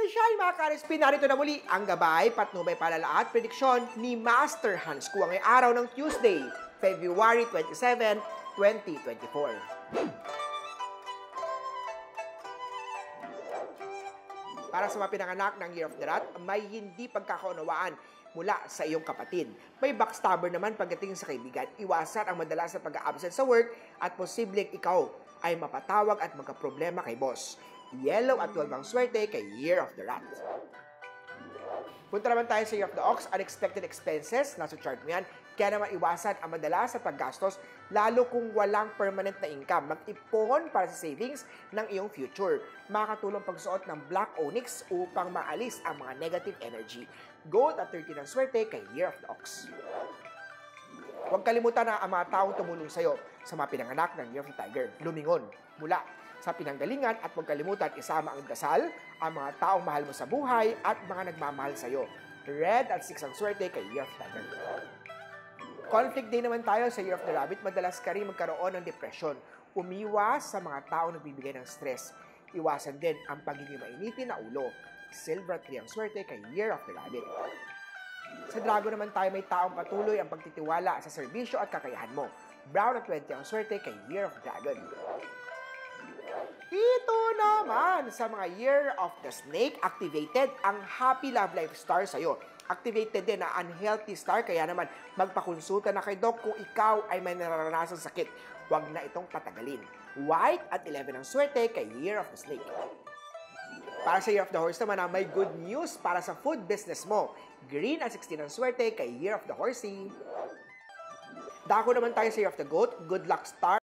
Sunshine, mga ka-RSP, narito na muli ang gabay, patnubay, palala at prediksyon ni Master Hans Kua ngayong araw ng Tuesday, February 27, 2024. Para sa mga pinanganak ng Year of the Rat, may hindi pagkakaunawaan mula sa iyong kapatid. May backstabber naman pagdating sa kaibigan. Iwasan ang madalas na pag-absent sa work at posibleng ikaw ay mapatawag at magkaproblema kay boss. Yellow at 12 ang swerte kay Year of the Rat. Punta naman tayo sa Year of the Ox, unexpected expenses, nasa chart mo yan. Kaya naman iwasan ang madalas sa paggastos, lalo kung walang permanent na income. Mag-ipon para sa savings ng iyong future. Makakatulong pagsuot ng Black Onyx upang maalis ang mga negative energy. Gold at 13 ang swerte kay Year of the Ox. Huwag kalimutan na ang mga taong tumulong sa iyo sa mga pinanganak ng Year of the Tiger. Lumingon mula sa pinanggalingan at huwag kalimutan isama ang dasal, ang mga taong mahal mo sa buhay at mga nagmamahal sa iyo. Red at 6 ang swerte kay Year of the Tiger. Conflict day naman tayo sa Year of the Rabbit. Madalas ka rin magkaroon ng depression. Umiwas sa mga taong nagbibigay ng stress. Iwasan din ang pagiging mainitin na ulo. Silver at 3 ang swerte kay Year of the Rabbit. Sa Dragon naman tayo, may taong patuloy ang pagtitiwala sa serbisyo at kakayahan mo. Brown at 20 ang swerte kay Year of the Dragon. Ito naman sa mga Year of the Snake, activated ang Happy Love Life Star sa'yo. Activated din na Unhealthy Star, kaya naman magpakonsulta na kay Doc kung ikaw ay may nararanasan sakit. Huwag na itong patagalin. White at 11 ang swerte kay Year of the Snake. Para sa Year of the Horse naman, may good news para sa food business mo. Green at 16 ang swerte kay Year of the Horsey. Dako naman tayo sa Year of the Goat, good luck star.